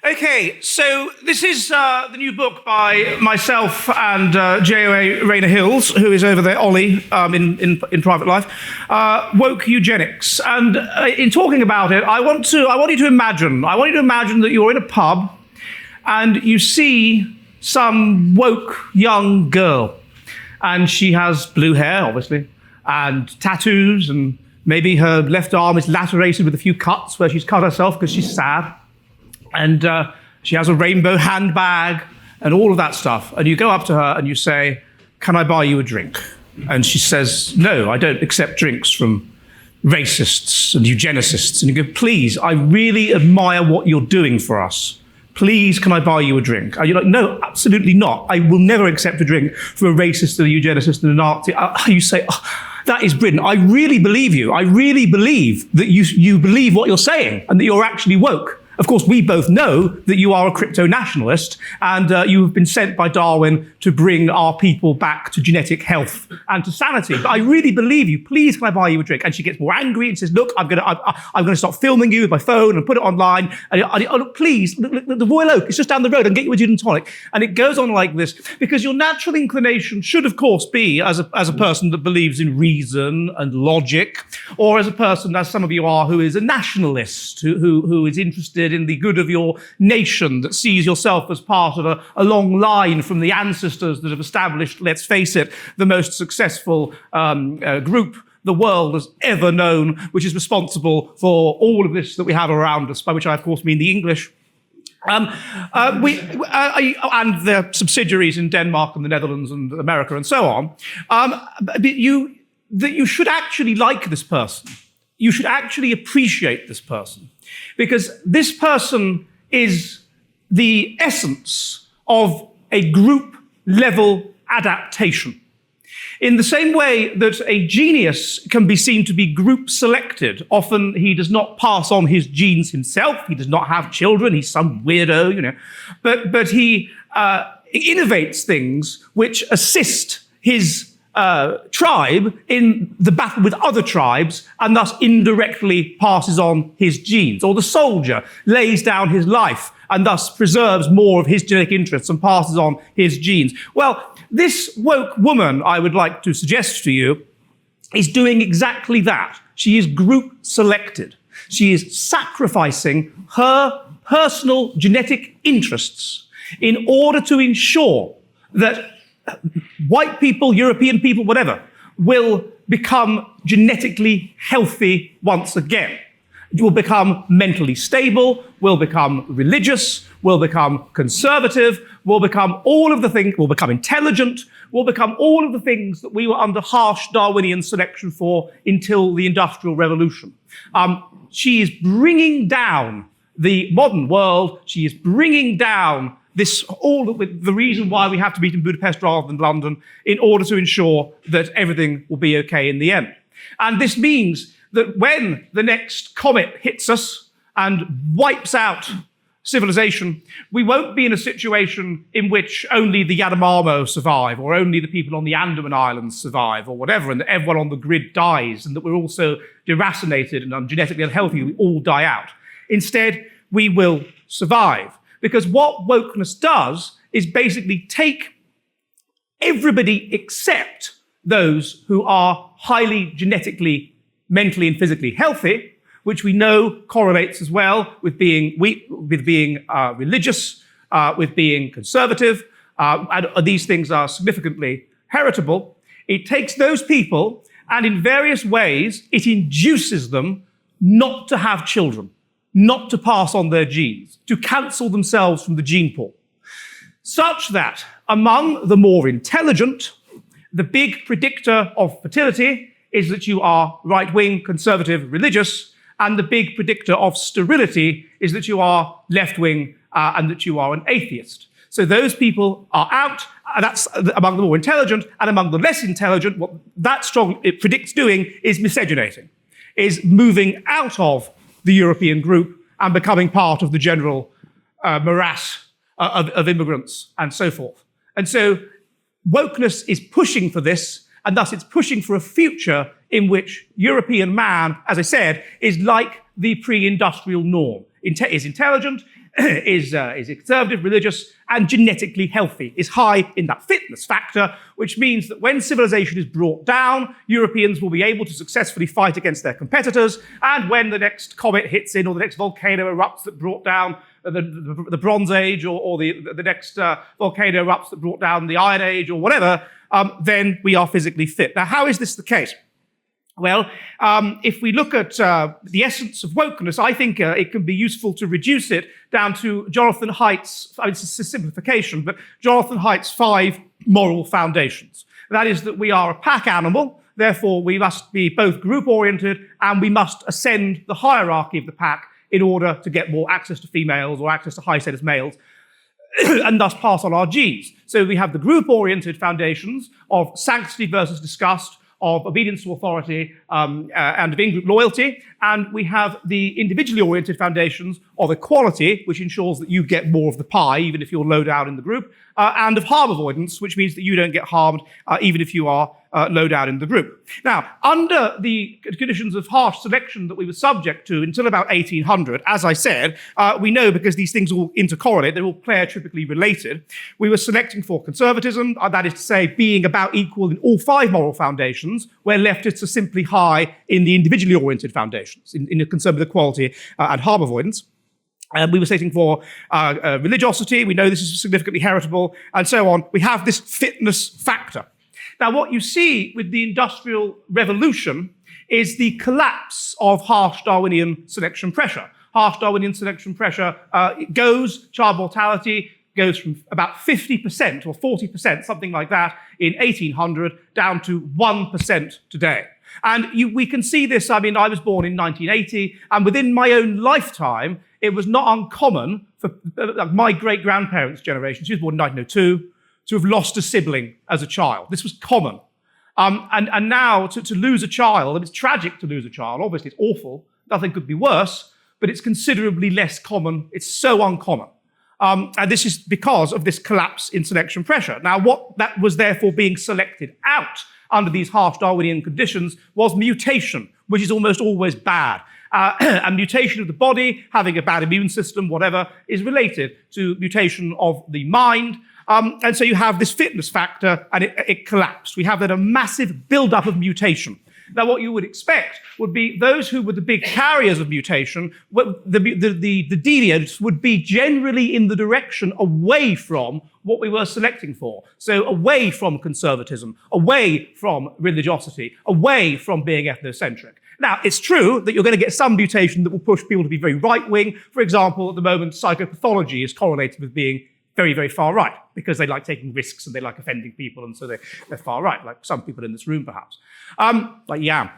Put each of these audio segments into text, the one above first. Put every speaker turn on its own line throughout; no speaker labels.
Okay, so this is the new book by myself and J.O.A. Rayner Hills, who is over there, Ollie, in private life, Woke Eugenics. And in talking about it, I want you to imagine that you're in a pub and you see some woke young girl. And she has blue hair, obviously, and tattoos, and maybe her left arm is lacerated with a few cuts where she's cut herself because she's sad. And she has a rainbow handbag and all of that stuff. And you go up to her and you say, "Can I buy you a drink?" And she says, "No, I don't accept drinks from racists and eugenicists." And you go, "Please, I really admire what you're doing for us. Please, can I buy you a drink?" And you're like, "No, absolutely not. I will never accept a drink from a racist and a eugenicist and a Nazi." You say, "Oh, that is brilliant. I really believe you. I really believe that you believe what you're saying and that you're actually woke. Of course, we both know that you are a crypto-nationalist and you have been sent by Darwin to bring our people back to genetic health and to sanity. But I really believe you. Please, can I buy you a drink?" And she gets more angry and says, "Look, I'm going to start filming you with my phone and put it online. Look, please, look, the Royal Oak is just down the road and get you a gin and tonic." And it goes on like this because your natural inclination should, of course, be as a person that believes in reason and logic, or as a person, as some of you are, who is a nationalist, who is interested in the good of your nation, that sees yourself as part of a long line from the ancestors that have established, let's face it, the most successful group the world has ever known, which is responsible for all of this that we have around us, by which I, of course, mean the English. And their subsidiaries in Denmark and the Netherlands and America and so on. That you should actually like this person. You should actually appreciate this person, because this person is the essence of a group-level adaptation. In the same way that a genius can be seen to be group-selected, often he does not pass on his genes himself, he does not have children, he's some weirdo, but he innovates things which assist his tribe in the battle with other tribes and thus indirectly passes on his genes. Or the soldier lays down his life and thus preserves more of his genetic interests and passes on his genes. Well, this woke woman, I would like to suggest to you, is doing exactly that. She is group selected. She is sacrificing her personal genetic interests in order to ensure that white people, European people, whatever, will become genetically healthy once again. Will become mentally stable, will become religious, will become conservative, will become all of the things, will become intelligent, will become all of the things that we were under harsh Darwinian selection for until the Industrial Revolution. She is bringing down the modern world. She is bringing down the reason why we have to meet in Budapest rather than London, in order to ensure that everything will be okay in the end. And this means that when the next comet hits us and wipes out civilization, we won't be in a situation in which only the Yanomamo survive, or only the people on the Andaman Islands survive, or whatever, and that everyone on the grid dies, and that we're also deracinated and genetically unhealthy, we all die out. Instead, we will survive. Because what wokeness does is basically take everybody except those who are highly genetically, mentally and physically healthy, which we know correlates as well with being religious, with being conservative, and these things are significantly heritable. It takes those people and in various ways it induces them not to have children, not to pass on their genes, to cancel themselves from the gene pool, such that among the more intelligent, the big predictor of fertility is that you are right-wing, conservative, religious, and the big predictor of sterility is that you are left-wing and that you are an atheist. So those people are out, and that's among the more intelligent, and among the less intelligent, what that it predicts doing is miscegenating, is moving out of the European group and becoming part of the general morass of immigrants and so forth. And so wokeness is pushing for this, and thus it's pushing for a future in which European man, as I said, is like the pre-industrial norm. Is intelligent, is conservative, religious, and genetically healthy, is high in that fitness factor, which means that when civilization is brought down, Europeans will be able to successfully fight against their competitors, and when the next comet hits in or the next volcano erupts that brought down the Bronze Age, or the next volcano erupts that brought down the Iron Age, or whatever, then we are physically fit. Now, how is this the case? Well, if we look at the essence of wokeness, I think it can be useful to reduce it down to Jonathan Haidt's, it's a simplification, but Jonathan Haidt's 5 moral foundations. That is that we are a pack animal, therefore we must be both group-oriented and we must ascend the hierarchy of the pack in order to get more access to females or access to high-status males, and thus pass on our genes. So we have the group-oriented foundations of sanctity versus disgust, of obedience to authority, and of in-group loyalty. And we have the individually oriented foundations of equality, which ensures that you get more of the pie, even if you're low down in the group, and of harm avoidance, which means that you don't get harmed, even if you are low down in the group. Now, under the conditions of harsh selection that we were subject to until about 1800, as I said, we know because these things all intercorrelate, they're all pleiotripically related. We were selecting for conservatism, that is to say, being about equal in all 5 moral foundations, where leftists are simply high in the individually oriented foundations, in a concern with equality and harm avoidance. We were selecting for religiosity. We know this is significantly heritable, and so on. We have this fitness factor. Now, what you see with the Industrial Revolution is the collapse of harsh Darwinian selection pressure. Harsh Darwinian selection pressure child mortality goes from about 50% or 40%, something like that, in 1800 down to 1% today. And we can see this. I mean, I was born in 1980, and within my own lifetime, it was not uncommon for my great-grandparents' generation, she was born in 1902, to have lost a sibling as a child. This was common. And now to lose a child, it's tragic to lose a child. Obviously, it's awful. Nothing could be worse, but it's considerably less common. It's so uncommon. And this is because of this collapse in selection pressure. Now, what that was therefore being selected out under these harsh Darwinian conditions was mutation, which is almost always bad. And mutation of the body, having a bad immune system, whatever, is related to mutation of the mind. And so you have this fitness factor, and it collapsed. We have then a massive build-up of mutation. Now, what you would expect would be those who were the big carriers of mutation, the deviants would be generally in the direction away from what we were selecting for. So away from conservatism, away from religiosity, away from being ethnocentric. Now, it's true that you're going to get some mutation that will push people to be very right-wing. For example, at the moment, psychopathology is correlated with being very, very far right, because they like taking risks and they like offending people, and so they're far right, like some people in this room, perhaps. Like Yam.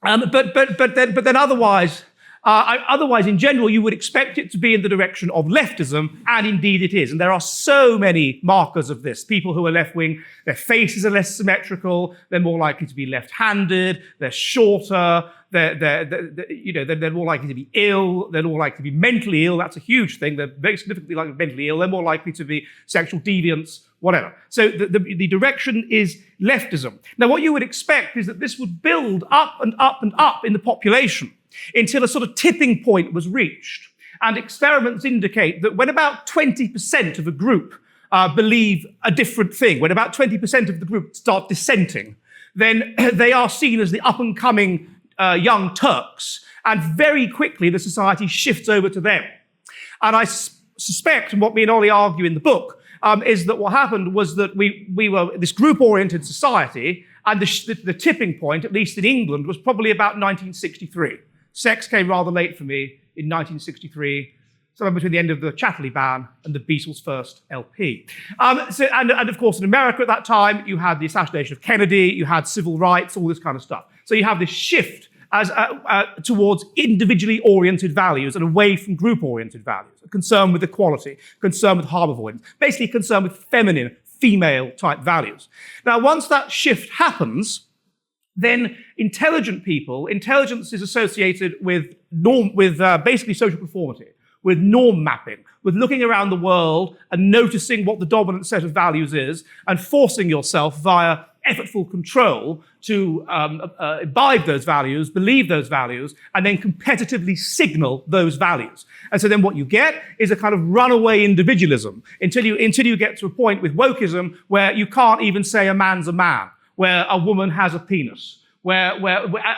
But then otherwise, in general, you would expect it to be in the direction of leftism, and indeed it is. And there are so many markers of this. People who are left-wing, their faces are less symmetrical, they're more likely to be left-handed, they're shorter, they're more likely to be ill, they're more likely to be mentally ill. That's a huge thing. They're very significantly likely to be mentally ill. They're more likely to be sexual deviants, whatever. So the direction is leftism. Now, what you would expect is that this would build up and up and up in the population until a sort of tipping point was reached. And experiments indicate that when about 20% of a group believe a different thing, when about 20% of the group start dissenting, then they are seen as the up-and-coming young Turks, and very quickly the society shifts over to them. And I suspect, and what me and Ollie argue in the book, is that what happened was that we were this group-oriented society, and the tipping point, at least in England, was probably about 1963. Sex came rather late for me in 1963, somewhere between the end of the Chatterley ban and the Beatles' first LP. And of course, in America at that time, you had the assassination of Kennedy, you had civil rights, all this kind of stuff. So you have this shift towards individually oriented values and away from group-oriented values, a concern with equality, concern with harm avoidance, basically concern with feminine, female-type values. Now, once that shift happens, then intelligence is associated with basically social conformity, with norm mapping, with looking around the world and noticing what the dominant set of values is and forcing yourself via effortful control to imbibe those values, believe those values, and then competitively signal those values. And so then what you get is a kind of runaway individualism until you get to a point with wokeism where you can't even say a man's a man, where a woman has a penis, where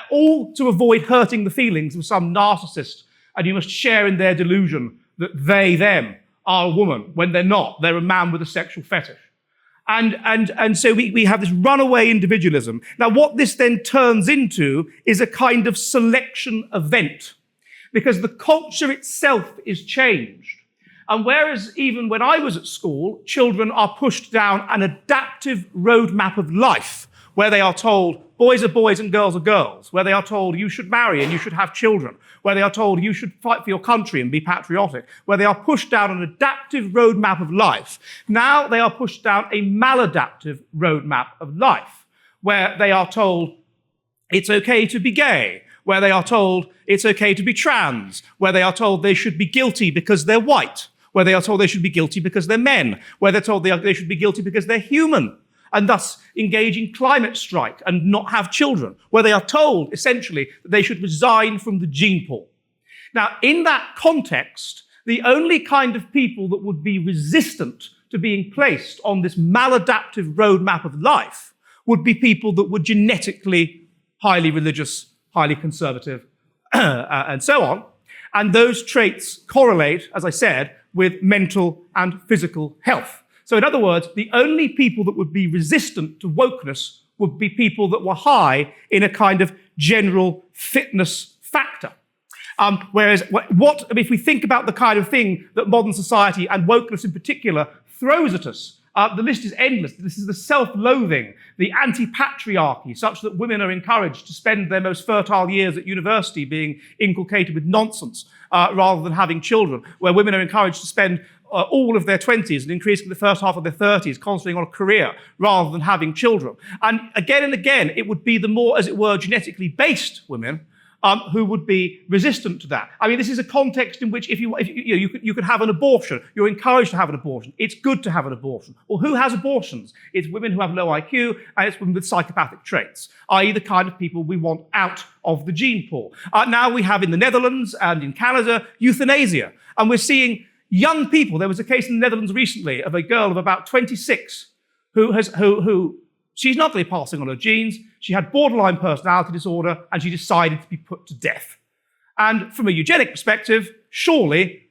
all to avoid hurting the feelings of some narcissist, and you must share in their delusion that they, them, are a woman when they're not. They're a man with a sexual fetish. And so we have this runaway individualism. Now, what this then turns into is a kind of selection event, because the culture itself is changed. And whereas even when I was at school, children are pushed down an adaptive roadmap of life, where they are told boys are boys and girls are girls, where they are told you should marry and you should have children, where they are told you should fight for your country and be patriotic, where they are pushed down an adaptive roadmap of life. Now they are pushed down a maladaptive roadmap of life, where they are told it's okay to be gay, where they are told it's okay to be trans, where they are told they should be guilty because they're white, where they are told they should be guilty because they're men, where they're told they should be guilty because they're human, and thus engage in climate strike and not have children, where they are told, essentially, that they should resign from the gene pool. Now, in that context, the only kind of people that would be resistant to being placed on this maladaptive roadmap of life would be people that were genetically highly religious, highly conservative, and so on. And those traits correlate, as I said, with mental and physical health. So in other words, the only people that would be resistant to wokeness would be people that were high in a kind of general fitness factor. Whereas if we think about the kind of thing that modern society and wokeness in particular throws at us, the list is endless. This is the self-loathing, the anti-patriarchy, such that women are encouraged to spend their most fertile years at university being inculcated with nonsense rather than having children, where women are encouraged to spend all of their 20s and increasing the first half of their 30s concentrating on a career rather than having children. And again, it would be the more, as it were, genetically based women who would be resistant to that. I mean, this is a context in which if you could have an abortion, you're encouraged to have an abortion. It's good to have an abortion. Well, who has abortions? It's women who have low IQ, and it's women with psychopathic traits, i.e. the kind of people we want out of the gene pool. Now we have in the Netherlands and in Canada euthanasia, and we're seeing young people. There was a case in the Netherlands recently of a girl of about 26 who she's not really passing on her genes. She had borderline personality disorder, and she decided to be put to death. And from a eugenic perspective, surely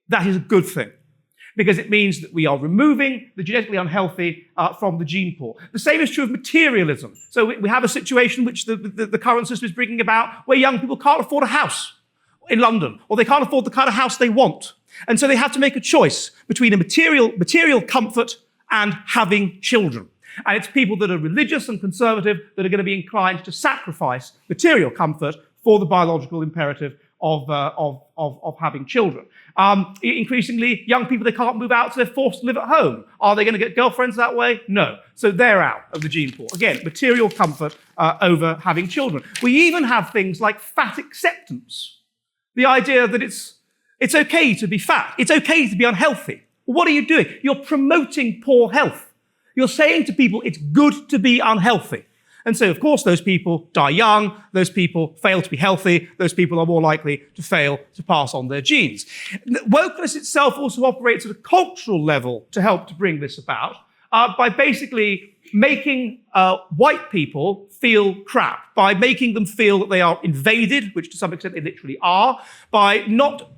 that is a good thing, because it means that we are removing the genetically unhealthy from the gene pool. The same is true of materialism. So we have a situation which the current system is bringing about, where young people can't afford a house in London, or they can't afford the kind of house they want. And so they have to make a choice between a material comfort and having children. And it's people that are religious and conservative that are going to be inclined to sacrifice material comfort for the biological imperative of having children. Increasingly, young people, they can't move out, so they're forced to live at home. Are they going to get girlfriends that way? No. So they're out of the gene pool. Again, material comfort over having children. We even have things like fat acceptance. The idea that it's okay to be fat. It's okay to be unhealthy. Well, what are you doing? You're promoting poor health. You're saying to people, it's good to be unhealthy. And so, of course, those people die young, those people fail to be healthy, those people are more likely to fail to pass on their genes. Wokeness itself also operates at a cultural level to help to bring this about by basically making white people feel crap, by making them feel that they are invaded, which to some extent they literally are, by not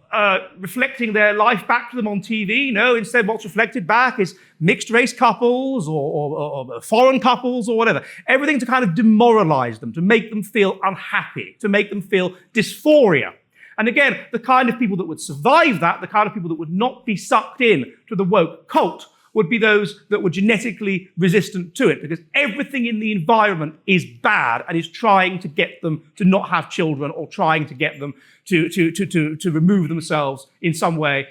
reflecting their life back to them on TV. No, instead what's reflected back is mixed race couples or foreign couples or whatever. Everything to kind of demoralize them, to make them feel unhappy, to make them feel dysphoria. And again, the kind of people that would survive that, the kind of people that would not be sucked in to the woke cult, would be those that were genetically resistant to it, because everything in the environment is bad and is trying to get them to not have children, or trying to get them to remove themselves in some way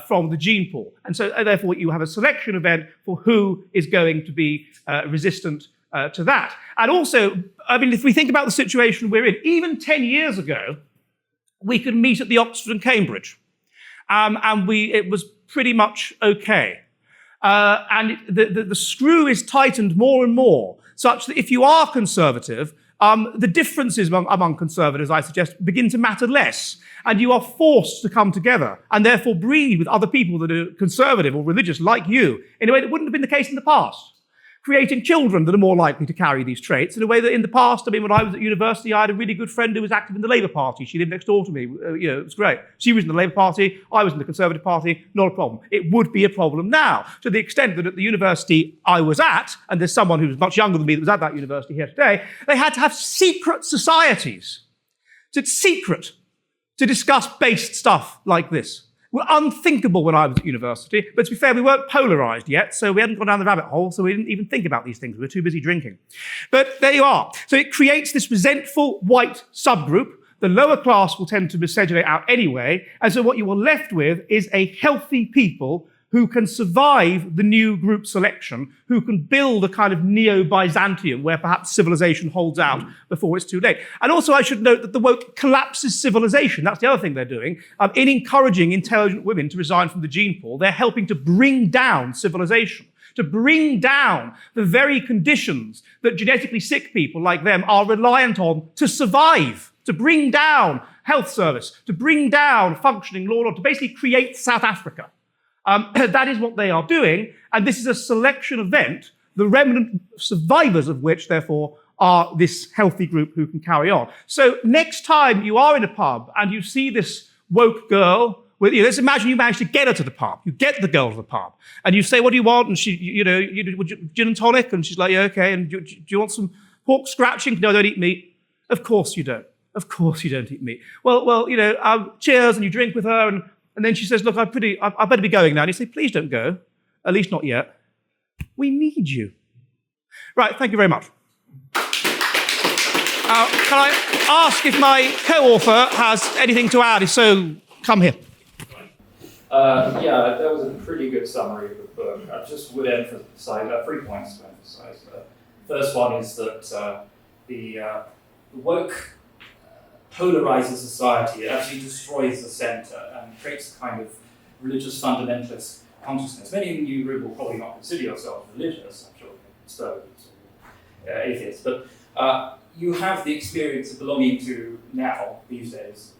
from the gene pool. And so therefore you have a selection event for who is going to be resistant to that. And also, I mean, if we think about the situation we're in, even 10 years ago, we could meet at the Oxford and Cambridge. And it was pretty much okay. And the screw is tightened more and more, such that if you are conservative, the differences among conservatives, I suggest, begin to matter less. And you are forced to come together and therefore breed with other people that are conservative or religious like you in a way that wouldn't have been the case in the past. Creating children that are more likely to carry these traits in a way that in the past, I mean, when I was at university, I had a really good friend who was active in the Labour Party. She lived next door to me. It was great. She was in the Labour Party. I was in the Conservative Party. Not a problem. It would be a problem now, to the extent that at the university I was at, and there's someone who was much younger than me that was at that university here today, they had to have secret societies. So it's secret to discuss based stuff like this. Were unthinkable when I was at university, but to be fair, we weren't polarised yet, so we hadn't gone down the rabbit hole, so we didn't even think about these things. We were too busy drinking. But there you are. So it creates this resentful white subgroup. The lower class will tend to miscegenate out anyway, and so what you are left with is a healthy people who can survive the new group selection, who can build a kind of neo-Byzantium where perhaps civilization holds out before it's too late. And also I should note that the woke collapses civilization. That's the other thing they're doing. In encouraging intelligent women to resign from the gene pool, they're helping to bring down civilization, to bring down the very conditions that genetically sick people like them are reliant on to survive, to bring down health service, to bring down functioning law, to basically create South Africa. That is what they are doing, and this is a selection event, the remnant survivors of which, therefore, are this healthy group who can carry on. So next time you are in a pub and you see this woke girl, let's imagine you manage to get her to the pub. You get the girl to the pub, and you say, what do you want? And she, gin and tonic? And she's like, yeah, okay. And do you want some pork scratching? No, I don't eat meat. Of course you don't. Of course you don't eat meat. Well, cheers, and you drink with her, and then she says, look, I better be going now. And you say, please don't go, at least not yet. We need you. Right, thank you very much. Can I ask if my co-author has anything to add? If so, come here.
Yeah, that was a pretty good summary of the book. I just would emphasize 3 points to emphasize. First one is that the woke polarizes society. It actually destroys the center and creates a kind of religious fundamentalist consciousness. Many of you will probably not consider yourselves religious, I'm sure, conservatives or atheists, but you have the experience of belonging to now, these days,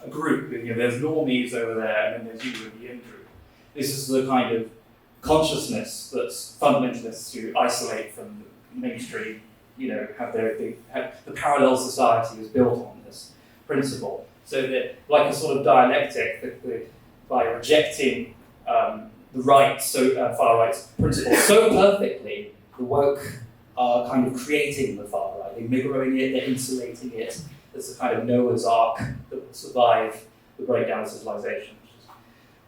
a group. There's normies over there, and then there's you in the in-group. This is the kind of consciousness that's fundamentalists who isolate from the mainstream, have the parallel society is built on this principle. So that, like a sort of dialectic, by rejecting the right, far right principle so perfectly, the woke are kind of creating the far right. They're mirroring it, they're insulating it. It's a kind of Noah's Ark that will survive the breakdown of civilization.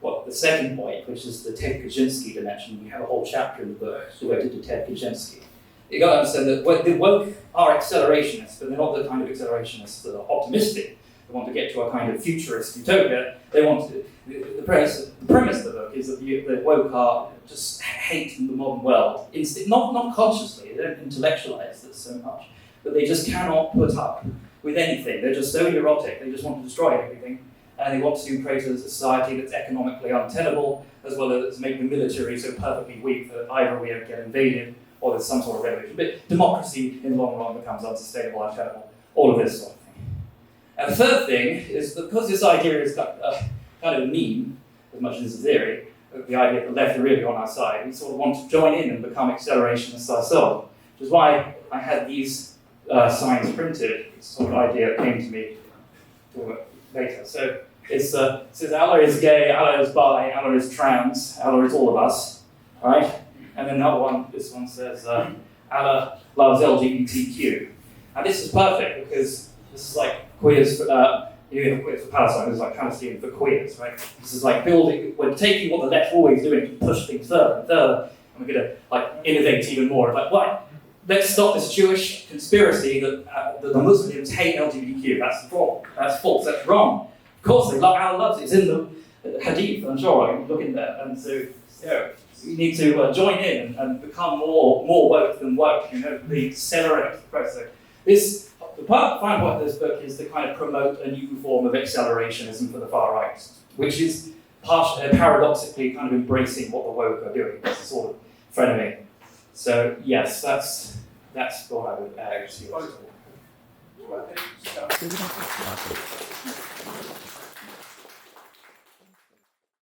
The second point, which is the Ted Kaczynski dimension. We have a whole chapter in the book devoted to Ted Kaczynski. You got to understand that the woke are accelerationists, but they're not the kind of accelerationists that are optimistic. They want to get to a kind of futurist utopia. They want to. The premise of the book is that the woke are just hate the modern world. Not consciously. They don't intellectualize this so much, but they just cannot put up with anything. They're just so neurotic. They just want to destroy everything, and they want to create a society that's economically untenable, as well as make the military so perfectly weak that either we get invaded or there's some sort of revolution. But democracy in the long run becomes unsustainable, untenable, all of this sort of thing. And the third thing is that because this idea is kind of a meme, as much as it's a theory, the idea that the left are really on our side, we sort of want to join in and become accelerationists ourselves, which is why I had these signs printed. It's sort of idea that came to me later. So it says Allah is gay, Allah is bi, Allah is trans, Allah is all of us, right? And then another one, this one says, Allah loves LGBTQ. And this is perfect because this is like queers for, queers for Palestine, this is like Palestine for queers, right? This is like we're taking what the left always doing to push things further and further, and we're going to innovate even more. What? Let's stop this Jewish conspiracy that the Muslims hate LGBTQ. That's wrong. That's false. That's wrong. Of course, Allah loves it. It's in the Hadith. I'm sure I can look in there. And so, we need to join in and become more woke than woke. The accelerate the process. The final point of this book is to kind of promote a new form of accelerationism for the far right, which is paradoxically kind of embracing what the woke are doing. It's a sort of frenemy. So yes, that's That's what I would add to your talk.
Well,